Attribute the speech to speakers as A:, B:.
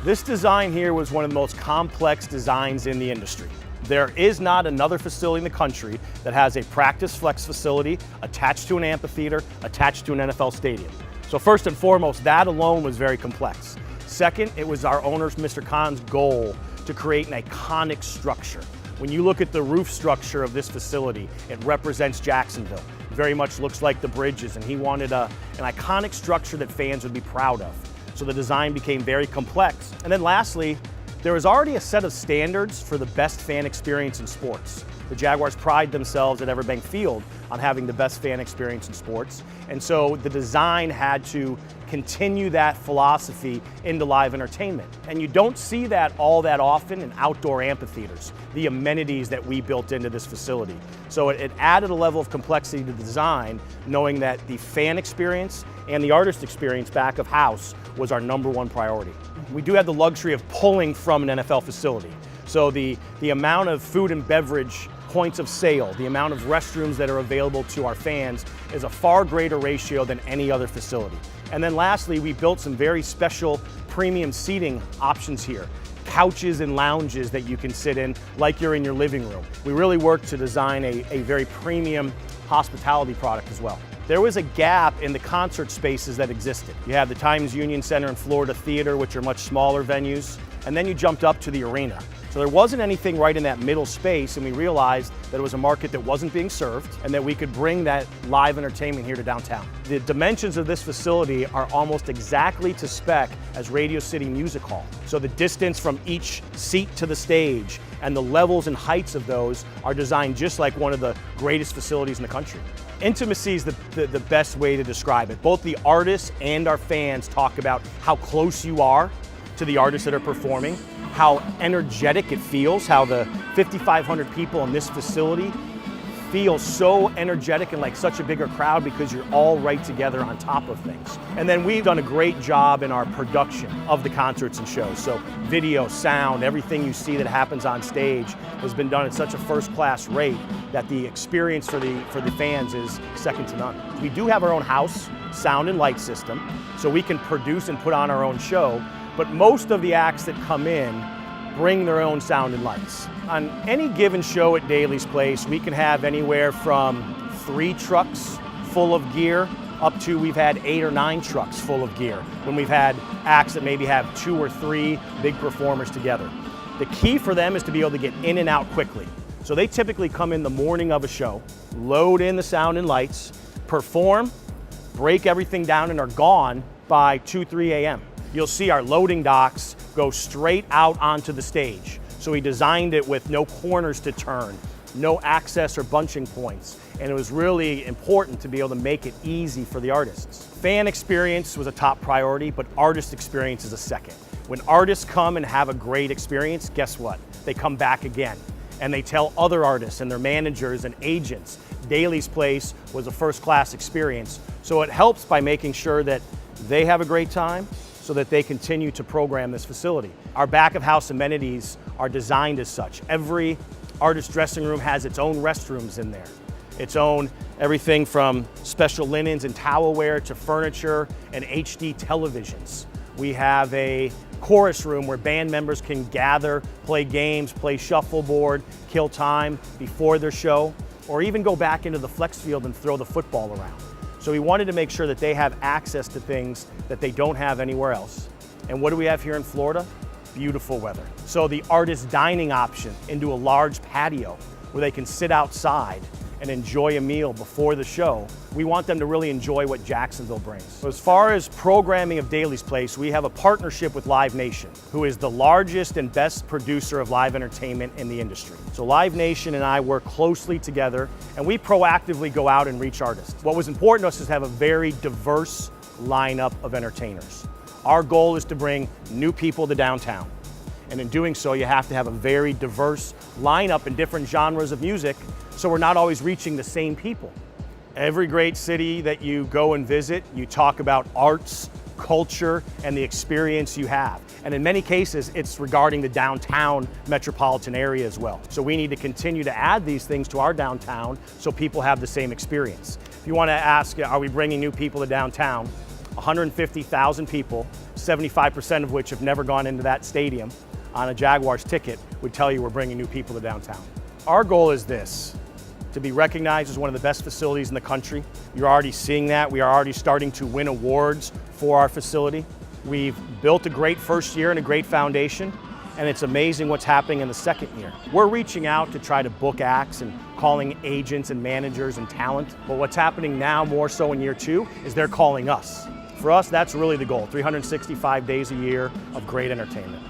A: This design here was one of the most complex designs in the industry. There is not another facility in the country that has a practice flex facility attached to an amphitheater, attached to an NFL stadium. So first and foremost, that alone was very complex. Second, it was our owner's, Mr. Khan's, goal to create an iconic structure. When you look at the roof structure of this facility, it represents Jacksonville. It very much looks like the bridges, and he wanted an iconic structure that fans would be proud of. So the design became very complex. And then lastly, there was already a set of standards for the best fan experience in sports. The Jaguars pride themselves at Everbank Field on having the best fan experience in sports. And so the design had to continue that philosophy into live entertainment. And you don't see that all that often in outdoor amphitheaters, the amenities that we built into this facility. So it added a level of complexity to the design, knowing that the fan experience and the artist experience back of house was our #1 priority. We do have the luxury of pulling from an NFL facility. So the amount of food and beverage points of sale, the amount of restrooms that are available to our fans is a far greater ratio than any other facility. And then lastly, we built some very special premium seating options here. Couches and lounges that you can sit in like you're in your living room. We really worked to design a very premium hospitality product as well. There was a gap in the concert spaces that existed. You have the Times Union Center and Florida Theater, which are much smaller venues, and then you jumped up to the arena. So there wasn't anything right in that middle space, and we realized that it was a market that wasn't being served and that we could bring that live entertainment here to downtown. The dimensions of this facility are almost exactly to spec as Radio City Music Hall. So the distance from each seat to the stage and the levels and heights of those are designed just like one of the greatest facilities in the country. Intimacy is the best way to describe it. Both the artists and our fans talk about how close you are to the artists that are performing, how energetic it feels, how the 5,500 people in this facility feel so energetic and like such a bigger crowd because you're all right together on top of things. And then we've done a great job in our production of the concerts and shows. So video, sound, everything you see that happens on stage has been done at such a first-class rate that the experience for the fans is second to none. We do have our own house sound and light system, so we can produce and put on our own show, but most of the acts that come in bring their own sound and lights. On any given show at Daly's Place, we can have anywhere from 3 trucks full of gear up to we've had 8 or 9 trucks full of gear when we've had acts that maybe have 2 or 3 big performers together. The key for them is to be able to get in and out quickly. So they typically come in the morning of a show, load in the sound and lights, perform, break everything down, and are gone by 2, 3 a.m. You'll see our loading docks go straight out onto the stage. So we designed it with no corners to turn, no access or bunching points. And it was really important to be able to make it easy for the artists. Fan experience was a top priority, but artist experience is a second. When artists come and have a great experience, guess what? They come back again. And they tell other artists and their managers and agents, Daly's Place was a first-class experience. So it helps by making sure that they have a great time so that they continue to program this facility. Our back-of-house amenities are designed as such. Every artist dressing room has its own restrooms in there. Its own everything from special linens and towelware to furniture and HD televisions. We have a chorus room where band members can gather, play games, play shuffleboard, kill time before their show, or even go back into the flex field and throw the football around. So we wanted to make sure that they have access to things that they don't have anywhere else. And what do we have here in Florida? Beautiful weather. So the artist dining option into a large patio where they can sit outside and enjoy a meal before the show. We want them to really enjoy what Jacksonville brings. So as far as programming of Daly's Place, we have a partnership with Live Nation, who is the largest and best producer of live entertainment in the industry. So Live Nation and I work closely together, and we proactively go out and reach artists. What was important to us is to have a very diverse lineup of entertainers. Our goal is to bring new people to downtown. And in doing so, you have to have a very diverse lineup in different genres of music, so we're not always reaching the same people. Every great city that you go and visit, you talk about arts, culture, and the experience you have. And in many cases, it's regarding the downtown metropolitan area as well. So we need to continue to add these things to our downtown so people have the same experience. If you want to ask, are we bringing new people to downtown? 150,000 people 75% of which have never gone into that stadium on a Jaguars ticket, would tell you we're bringing new people to downtown. Our goal is this: to be recognized as one of the best facilities in the country. You're already seeing that. We are already starting to win awards for our facility. We've built a great first year and a great foundation, and it's amazing what's happening in the second year. We're reaching out to try to book acts and calling agents and managers and talent, but what's happening now more so in year two is they're calling us. For us, that's really the goal, 365 days a year of great entertainment.